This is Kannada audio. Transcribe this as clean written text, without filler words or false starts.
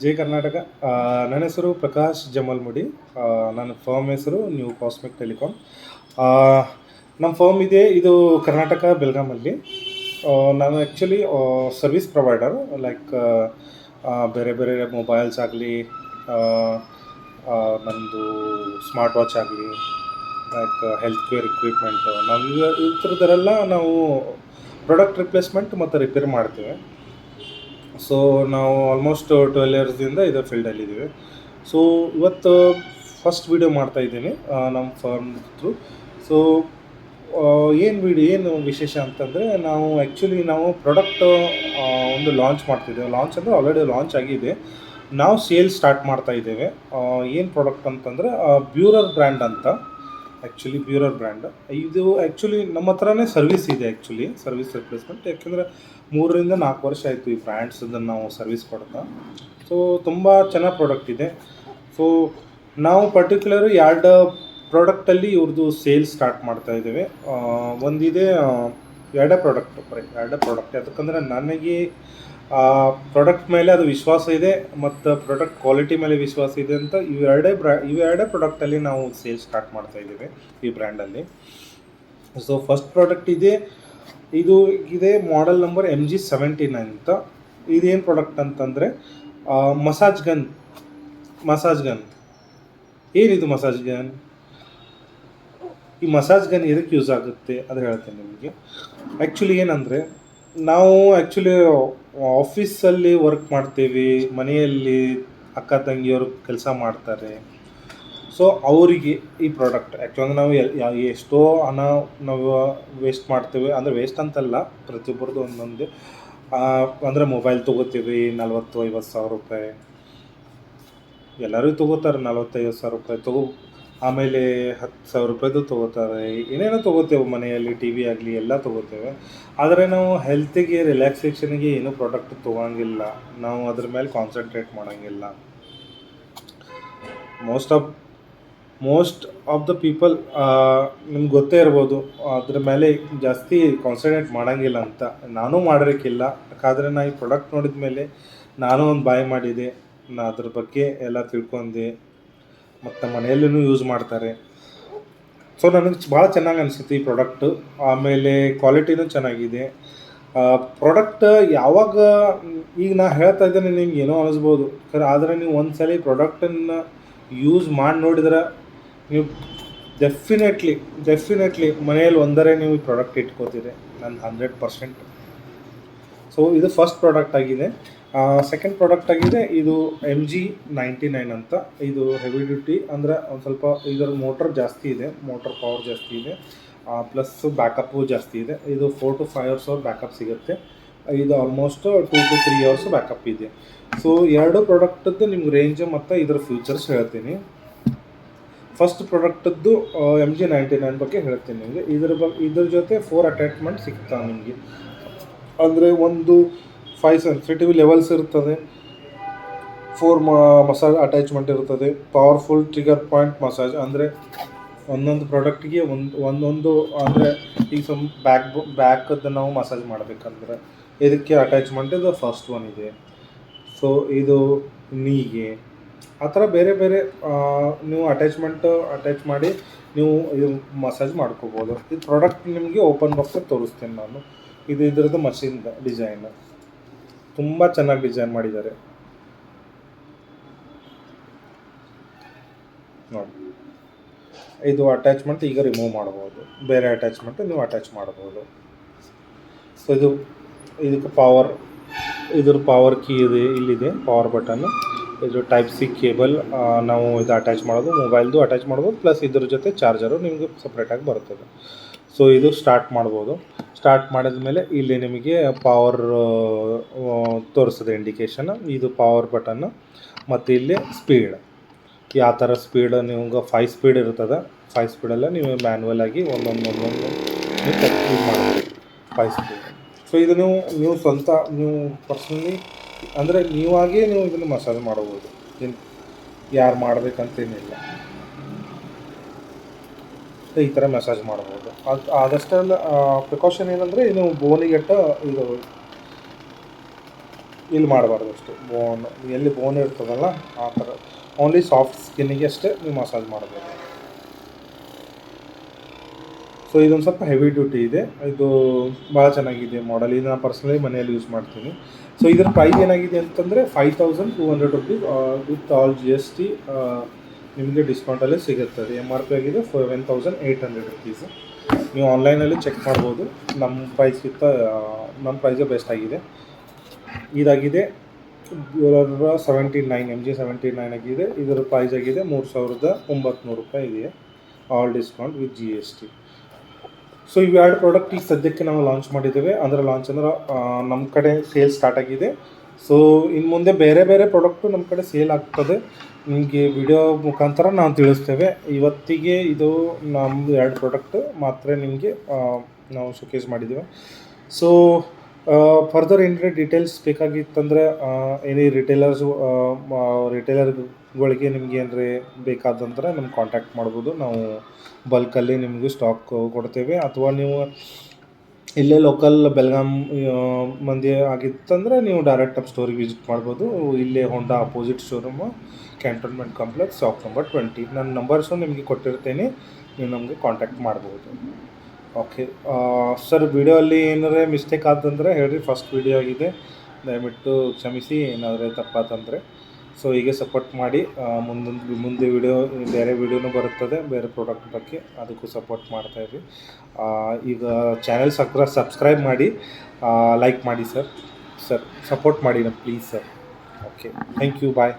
ಜೈ ಕರ್ನಾಟಕ. ನನ್ನ ಹೆಸರು ಪ್ರಕಾಶ್ ಜಮಲ್ಮುಡಿ. ನನ್ನ ಫರ್ಮ್ ಹೆಸರು ನ್ಯೂ ಕಾಸ್ಮಿಕ್ ಟೆಲಿಕಾಂ. ನಮ್ಮ ಫರ್ಮ್ ಇದೆ, ಇದು ಕರ್ನಾಟಕ ಬೆಳಗಾಮಲ್ಲಿ. ನಾನು ಆ್ಯಕ್ಚುಲಿ ಸರ್ವಿಸ್ ಪ್ರೊವೈಡರ್. ಲೈಕ್ ಬೇರೆ ಬೇರೆ ಮೊಬೈಲ್ಸ್ ಆಗಲಿ, ನಮ್ಮದು ಸ್ಮಾರ್ಟ್ ವಾಚ್ ಆಗಲಿ, ಲೈಕ್ ಹೆಲ್ತ್ ಕೇರ್ ಇಕ್ವಿಪ್ಮೆಂಟು, ನಾವು ಈ ಥರದ್ದರೆಲ್ಲ ನಾವು ಪ್ರಾಡಕ್ಟ್ ರಿಪ್ಲೇಸ್ಮೆಂಟ್ ಮತ್ತು ರಿಪೇರ್ ಮಾಡ್ತೇವೆ. ಸೊ ನಾವು ಆಲ್ಮೋಸ್ಟ್ 12 ಇಯರ್ಸಿಂದ ಇದೇ ಫೀಲ್ಡಲ್ಲಿದ್ದೀವಿ. ಸೊ ಇವತ್ತು ಫಸ್ಟ್ ವೀಡಿಯೋ ಮಾಡ್ತಾಯಿದ್ದೀನಿ ನಮ್ಮ ಫರ್ಮ್ ಥ್ರೂ. ಸೊ ಏನು ವಿಶೇಷ ಅಂತಂದರೆ, ನಾವು ಪ್ರಾಡಕ್ಟ್ ಒಂದು ಲಾಂಚ್ ಮಾಡ್ತಿದ್ದೇವೆ. ಲಾಂಚ್ ಅಂದರೆ ಆಲ್ರೆಡಿ ಲಾಂಚ್ ಆಗಿದೆ. ನಾವು ಸೇಲ್ ಸ್ಟಾರ್ಟ್ ಮಾಡ್ತಾ ಇದ್ದೇವೆ. ಏನು ಪ್ರಾಡಕ್ಟ್ ಅಂತಂದರೆ ಬ್ಯೂರರ್ ಬ್ರ್ಯಾಂಡ್ ಅಂತ. ಆ್ಯಕ್ಚುಲಿ ಬ್ಯೂರರ್ ಬ್ರ್ಯಾಂಡ್ ಇದು ಆ್ಯಕ್ಚುಲಿ ನಮ್ಮ ಹತ್ರನೇ ಸರ್ವಿಸ್ ಇದೆ. ಸರ್ವಿಸ್ ರಿಪ್ಲೇಸ್ಮೆಂಟ್, ಯಾಕೆಂದರೆ 3-4 ವರ್ಷ ಆಯಿತು ಈ ಬ್ರ್ಯಾಂಡ್ಸನ್ನು ನಾವು ಸರ್ವಿಸ್ ಕೊಡ್ತಾ. ಸೊ ತುಂಬ ಚೆನ್ನಾಗಿ ಪ್ರಾಡಕ್ಟ್ ಇದೆ. ಸೊ ನಾವು ಪರ್ಟಿಕ್ಯುಲರ್ 2 ಪ್ರಾಡಕ್ಟಲ್ಲಿ ಇವ್ರದ್ದು ಸೇಲ್ ಸ್ಟಾರ್ಟ್ ಮಾಡ್ತಾ ಇದ್ದೇವೆ. ಒಂದಿದೆ 2 ಪ್ರಾಡಕ್ಟ್. ಯಾಕಂದರೆ ನನಗೆ ಪ್ರಾಡಕ್ಟ್ ಮೇಲೆ ಅದು ವಿಶ್ವಾಸ ಇದೆ ಮತ್ತು ಪ್ರಾಡಕ್ಟ್ ಕ್ವಾಲಿಟಿ ಮೇಲೆ ವಿಶ್ವಾಸ ಇದೆ ಅಂತ ಇವೆರಡೇ ಪ್ರಾಡಕ್ಟಲ್ಲಿ ನಾವು ಸೇಲ್ ಸ್ಟಾರ್ಟ್ ಮಾಡ್ತಾ ಇದ್ದೇವೆ ಈ ಬ್ರ್ಯಾಂಡಲ್ಲಿ. ಸೊ ಫಸ್ಟ್ ಪ್ರಾಡಕ್ಟ್ ಇದು ಮಾಡೆಲ್ ನಂಬರ್ MG79 ಅಂತ. ಇದೇನು ಪ್ರಾಡಕ್ಟ್ ಅಂತಂದರೆ ಮಸಾಜ್ ಗನ್. ಏನಿದು ಮಸಾಜ್ ಗನ್? ಈ ಮಸಾಜ್ ಗನ್ ಎದಕ್ಕೆ ಯೂಸ್ ಆಗುತ್ತೆ ಅದು ಹೇಳ್ತೇನೆ ನಿಮಗೆ. ಆ್ಯಕ್ಚುಲಿ ಏನಂದರೆ, ನಾವು ಆಫೀಸಲ್ಲಿ ವರ್ಕ್ ಮಾಡ್ತೀವಿ, ಮನೆಯಲ್ಲಿ ಅಕ್ಕ ತಂಗಿಯವರು ಕೆಲಸ ಮಾಡ್ತಾರೆ. ಸೊ ಅವರಿಗೆ ಈ ಪ್ರಾಡಕ್ಟ್ ಆ್ಯಕ್ಚುಲಿ ನಾವು ಎಷ್ಟೋ ಹಣ ನಾವು ವೇಸ್ಟ್ ಮಾಡ್ತೇವೆ. ಅಂದರೆ ವೇಸ್ಟ್ ಅಂತಲ್ಲ, ಪ್ರತಿಯೊಬ್ಬರದ್ದು ಒಂದೊಂದು. ಅಂದರೆ ಮೊಬೈಲ್ ತೊಗೋತೀವಿ 40-50 ಸಾವಿರ ರೂಪಾಯಿ. ಎಲ್ಲರೂ ತೊಗೋತಾರೆ 40-50 ಸಾವಿರ ರೂಪಾಯಿ ಆಮೇಲೆ 10,000 ರೂಪಾಯಿದು ತೊಗೋತಾರೆ. ಏನೇನೋ ತೊಗೋತೇವೆ, ಮನೆಯಲ್ಲಿ ಟಿ ವಿ ಆಗಲಿ ಎಲ್ಲ ತೊಗೋತೇವೆ. ಆದರೆ ನಾವು ಹೆಲ್ತಿಗೆ, ರಿಲ್ಯಾಕ್ಸೇಷನ್ಗೆ ಏನೂ ಪ್ರಾಡಕ್ಟ್ ತೊಗೊಳಂಗಿಲ್ಲ. ನಾವು ಅದ್ರ ಮೇಲೆ ಕಾನ್ಸಂಟ್ರೇಟ್ ಮಾಡೋಂಗಿಲ್ಲ. ಮೋಸ್ಟ್ ಆಫ್ ದ ಪೀಪಲ್ ನಿಮ್ಗೆ ಗೊತ್ತೇ ಇರ್ಬೋದು, ಅದ್ರ ಮೇಲೆ ಜಾಸ್ತಿ ಕಾನ್ಸಂಟ್ರೇಟ್ ಮಾಡೋಂಗಿಲ್ಲ ಅಂತ. ನಾನು ಮಾಡಿರೋಕ್ಕಿಲ್ಲ. ಯಾಕಾದರೆ ನಾನು ಈ ಪ್ರಾಡಕ್ಟ್ ನೋಡಿದ ಮೇಲೆ ನಾನು ಒಂದು ಬಾಯ್ ಮಾಡಿದೆ. ನಾನು ಅದ್ರ ಬಗ್ಗೆ ಎಲ್ಲ ತಿಳ್ಕೊಂಡೆ ಮತ್ತು ಮನೆಯಲ್ಲೂ ಯೂಸ್ ಮಾಡ್ತಾರೆ. ಸೊ ನನಗೆ ಭಾಳ ಚೆನ್ನಾಗಿ ಅನಿಸುತ್ತೆ ಈ ಪ್ರಾಡಕ್ಟು. ಆಮೇಲೆ ಕ್ವಾಲಿಟಿನೂ ಚೆನ್ನಾಗಿದೆ. ಪ್ರಾಡಕ್ಟ್ ಯಾವಾಗ ಈಗ ನಾನು ಹೇಳ್ತಾ ಇದ್ದೇನೆ, ನಿಮ್ಗೆ ಏನೋ ಅನಿಸ್ಬೋದು. ಆದರೆ ನೀವು ಒಂದು ಸಲ ಪ್ರಾಡಕ್ಟನ್ನು ಯೂಸ್ ಮಾಡಿ ನೋಡಿದ್ರೆ ನೀವು ಡೆಫಿನೆಟ್ಲಿ ಮನೆಯಲ್ಲಿ ನೀವು ಈ ಪ್ರಾಡಕ್ಟ್ ಇಟ್ಕೋತೀರಿ, ನನ್ನ 100%. ಸೊ ಇದು ಫಸ್ಟ್ ಪ್ರಾಡಕ್ಟ್ ಆಗಿದೆ. ಸೆಕೆಂಡ್ ಪ್ರಾಡಕ್ಟ್ ಆಗಿದೆ ಇದು MG99 ಅಂತ. ಇದು ಹೆವಿ ಡ್ಯೂಟಿ, ಅಂದರೆ ಒಂದು ಸ್ವಲ್ಪ ಇದರ ಮೋಟರ್ ಜಾಸ್ತಿ ಇದೆ, ಮೋಟರ್ ಪವರ್ ಜಾಸ್ತಿ ಇದೆ, ಪ್ಲಸ್ ಬ್ಯಾಕಪ್ಪು ಜಾಸ್ತಿ ಇದೆ. ಇದು 4 to 5 hours ಬ್ಯಾಕಪ್ ಸಿಗುತ್ತೆ. ಇದು ಆಲ್ಮೋಸ್ಟ್ 2 to 3 hours ಬ್ಯಾಕಪ್ ಇದೆ. ಸೊ 2 ಪ್ರಾಡಕ್ಟದ್ದು ನಿಮ್ಗೆ ರೇಂಜ್ ಮತ್ತು ಇದರ ಫ್ಯೂಚರ್ಸ್ ಹೇಳ್ತೀನಿ. ಫಸ್ಟ್ ಪ್ರಾಡಕ್ಟದ್ದು MG99 ಬಗ್ಗೆ ಹೇಳ್ತೀನಿ ನಿಮಗೆ. ಇದ್ರ ಜೊತೆ 4 ಅಟ್ಯಾಚ್ಮೆಂಟ್ ಸಿಗ್ತಾವೆ ನಿಮಗೆ. ಅಂದರೆ ಒಂದು 5 ಸೆನ್ಸಿಟಿವ್ ಲೆವೆಲ್ಸ್ ಇರ್ತದೆ, 4 ಮಸಾಜ್ ಅಟ್ಯಾಚ್ಮೆಂಟ್ ಇರ್ತದೆ, ಪವರ್ಫುಲ್ ಟ್ರಿಗರ್ ಪಾಯಿಂಟ್ ಮಸಾಜ್. ಅಂದರೆ ಒಂದೊಂದು ಪ್ರಾಡಕ್ಟಿಗೆ ಒಂದೊಂದು, ಅಂದರೆ ಈಗ ಬ್ಯಾಕದ್ದು ನಾವು ಮಸಾಜ್ ಮಾಡಬೇಕಂದ್ರೆ ಇದಕ್ಕೆ ಅಟ್ಯಾಚ್ಮೆಂಟ್ ಇದು ಫಸ್ಟ್ ಒನ್ ಇದೆ. ಸೊ ಇದು ನೀಗೆ ಆ ಥರ ಬೇರೆ ಬೇರೆ ನೀವು ಅಟ್ಯಾಚ್ ಮಾಡಿ ನೀವು ಇದು ಮಸಾಜ್ ಮಾಡ್ಕೋಬೋದು. ಈ ಪ್ರಾಡಕ್ಟ್ ನಿಮಗೆ ಓಪನ್ ಬಾಕ್ಸಲ್ಲಿ ತೋರಿಸ್ತೀನಿ ನಾನು. ಇದ್ರದ್ದು ಮಷಿನ್ ಡಿಸೈನ್ ತುಂಬ ಚೆನ್ನಾಗಿ ಡಿಸೈನ್ ಮಾಡಿದ್ದಾರೆ ನೋಡಿ. ಇದು ಅಟ್ಯಾಚ್ಮೆಂಟ್ ಈಗ ರಿಮೂವ್ ಮಾಡ್ಬೋದು, ಬೇರೆ ಅಟ್ಯಾಚ್ಮೆಂಟ್ ನೀವು ಅಟ್ಯಾಚ್ ಮಾಡ್ಬೋದು. ಸೊ ಇದಕ್ಕೆ ಇದ್ರ ಪವರ್ ಕೀ ಇಲ್ಲಿದೆ, ಪವರ್ ಬಟನ್ನು. ಇದು Type-C ಕೇಬಲ್ ನಾವು ಇದು ಅಟ್ಯಾಚ್ ಮಾಡೋದು, ಮೊಬೈಲ್ದು ಅಟ್ಯಾಚ್ ಮಾಡ್ಬೋದು, ಪ್ಲಸ್ ಇದ್ರ ಜೊತೆ ಚಾರ್ಜರು ನಿಮಗೆ ಸಪ್ರೇಟಾಗಿ ಬರ್ತದೆ. ಸೊ ಇದು ಸ್ಟಾರ್ಟ್ ಮಾಡ್ಬೋದು. ಸ್ಟಾರ್ಟ್ ಮಾಡಿದ ಮೇಲೆ ಇಲ್ಲಿ ನಿಮಗೆ ಪವರ್ ತೋರಿಸ್ತದೆ ಇಂಡಿಕೇಶನ್. ಇದು ಪವರ್ ಬಟನ್ನು. ಮತ್ತು ಇಲ್ಲಿ ಸ್ಪೀಡ್, ಯಾವ ಥರ ಸ್ಪೀಡ್ ನಿಮ್ಗೆ 5 ಸ್ಪೀಡ್ ಇರ್ತದೆ. 5 ಸ್ಪೀಡಲ್ಲೇ ನೀವು ಮ್ಯಾನ್ಯಲ್ ಆಗಿ ಒಂದೊಂದು ನೀವು ಇದು ಮಾಡ್ಬೋದು, 5 ಸ್ಪೀಡ್. ಸೊ ಇದು ನೀವು ಸ್ವಂತ ನೀವು ಪರ್ಸ್ನಲಿ, ಅಂದರೆ ನೀವು ಇದನ್ನು ಮಸಾಜ್ ಮಾಡ್ಬೋದು. ಯಾರು ಮಾಡಬೇಕಂತೇನಿಲ್ಲ, ಈ ಥರ ಮಸಾಜ್ ಮಾಡ್ಬೋದು. ಆದಷ್ಟೆಲ್ಲ ಪ್ರಿಕಾಷನ್ ಏನಂದರೆ, ನೀವು ಬೋನಿಗೆಟ್ಟ ಇದು ಇಲ್ಲಿ ಮಾಡಬಾರ್ದು ಅಷ್ಟೇ. ಬೋನ್ ಎಲ್ಲಿ ಬೋನ್ ಇರ್ತದಲ್ಲ ಆ ಥರ ಓನ್ಲಿ ಸಾಫ್ಟ್ ಸ್ಕಿನ್ನಿಗೆ ಅಷ್ಟೇ ನೀವು ಮಸಾಜ್ ಮಾಡಬೇಕು. ಸೊ ಇದೊಂದು ಸ್ವಲ್ಪ ಹೆವಿ ಡ್ಯೂಟಿ ಇದೆ, ಇದು ಭಾಳ ಚೆನ್ನಾಗಿದೆ ಮಾಡೆಲ್. ಇದು ನಾನು ಪರ್ಸ್ನಲಿ ಮನೆಯಲ್ಲಿ ಯೂಸ್ ಮಾಡ್ತೀನಿ. ಸೊ ಇದ್ರ ಪ್ರೈಸ್ ಏನಾಗಿದೆ ಅಂತಂದರೆ 5200 ರುಪೀಸ್ ವಿತ್ ಆಲ್ GST ನಿಮಗೆ ಡಿಸ್ಕೌಂಟಲ್ಲೇ ಸಿಗುತ್ತದೆ. MRP ಆಗಿದೆ 7800 ರುಪೀಸ್. ನೀವು ಆನ್ಲೈನಲ್ಲಿ ಚೆಕ್ ಮಾಡ್ಬೋದು. ನಮ್ಮ ಪ್ರೈಸ್ಗಿಂತ ನಮ್ಮ ಪ್ರೈಸೇ ಬೆಸ್ಟ್ ಆಗಿದೆ. ಇದಾಗಿದೆ 79 MG 79 ಆಗಿದೆ. ಇದರ ಪ್ರೈಸ್ ಆಗಿದೆ 3900 ರೂಪಾಯಿ ಇದೆ, all discount with GST. So ಇವು ಎರಡು ಪ್ರಾಡಕ್ಟ್ ಈಗ ಸದ್ಯಕ್ಕೆ ನಾವು ಲಾಂಚ್ ಮಾಡಿದ್ದೇವೆ. ಅಂದರೆ ಲಾಂಚ್ ಅಂದ್ರೆ ನಮ್ಮ ಕಡೆ ಸೇಲ್ ಸ್ಟಾರ್ಟ್ ಆಗಿದೆ. ಸೊ ಇನ್ನು ಮುಂದೆ ಬೇರೆ ಬೇರೆ ಪ್ರಾಡಕ್ಟು ನಮ್ಮ ಕಡೆ ಸೇಲ್ ಆಗ್ತದೆ. ನಿಮಗೆ ವಿಡಿಯೋ ಮುಖಾಂತರ ನಾವು ತಿಳಿಸ್ತೇವೆ. ಇವತ್ತಿಗೆ ಇದು ನಮ್ಮದು 2 ಪ್ರಾಡಕ್ಟ್ ಮಾತ್ರ ನಿಮಗೆ ನಾವು ಶೋಕೇಸ್ ಮಾಡಿದ್ದೇವೆ. ಸೊ ಫರ್ದರ್ ಏನಾರ ಡೀಟೇಲ್ಸ್ ಬೇಕಾಗಿತ್ತಂದರೆ ಏನೇ ರಿಟೇಲರ್ಗಳಿಗೆ ನಿಮ್ಗೆ ಏನಾರ ಬೇಕಾದಂದ್ರೆ ನಮ್ಗೆ ಕಾಂಟ್ಯಾಕ್ಟ್ ಮಾಡ್ಬೋದು. ನಾವು ಬಲ್ಕಲ್ಲಿ ನಿಮಗೂ ಸ್ಟಾಕ್ ಕೊಡ್ತೇವೆ. ಅಥವಾ ನೀವು ಇಲ್ಲೇ ಲೋಕಲ್ ಬೆಳಗಾಂ ಮಂದಿ ಆಗಿತ್ತಂದರೆ ನೀವು ಡೈರೆಕ್ಟ್ ನಮ್ಮ ಸ್ಟೋರಿಗೆ ವಿಸಿಟ್ ಮಾಡ್ಬೋದು. ಇಲ್ಲೇ Honda opposite showroom, cantonment complex, shop number 20. ನನ್ನ ನಂಬರ್ಸು ನಿಮಗೆ ಕೊಟ್ಟಿರ್ತೇನೆ, ನೀವು ನಮಗೆ ಕಾಂಟ್ಯಾಕ್ಟ್ ಮಾಡ್ಬೋದು. ಓಕೆ ಸರ್, ವಿಡಿಯೋ ಅಲ್ಲಿ ಏನಾರೇ ಮಿಸ್ಟೇಕ್ ಆದಂದರೆ ಹೇಳ್ರಿ. ಫಸ್ಟ್ ವಿಡಿಯೋ ಆಗಿದೆ, ದಯವಿಟ್ಟು ಕ್ಷಮಿಸಿ ಏನಾದರೆ ತಪ್ಪಾತಂದರೆ. ಸೊ ಹೀಗೆ ಸಪೋರ್ಟ್ ಮಾಡಿ. ಮುಂದೆ ವಿಡಿಯೋ ಬೇರೆ ವಿಡಿಯೋನೂ ಬರುತ್ತದೆ ಬೇರೆ ಪ್ರಾಡಕ್ಟ್ ಬಗ್ಗೆ, ಅದಕ್ಕೂ ಸಪೋರ್ಟ್ ಮಾಡ್ತಾಯಿರಿ. ಈಗ ಚಾನೆಲ್ ಸಬ್ಸ್ಕ್ರೈಬ್ ಮಾಡಿ, ಲೈಕ್ ಮಾಡಿ ಸರ್. ಸಪೋರ್ಟ್ ಮಾಡಿ please sir. Okay, thank you, bye.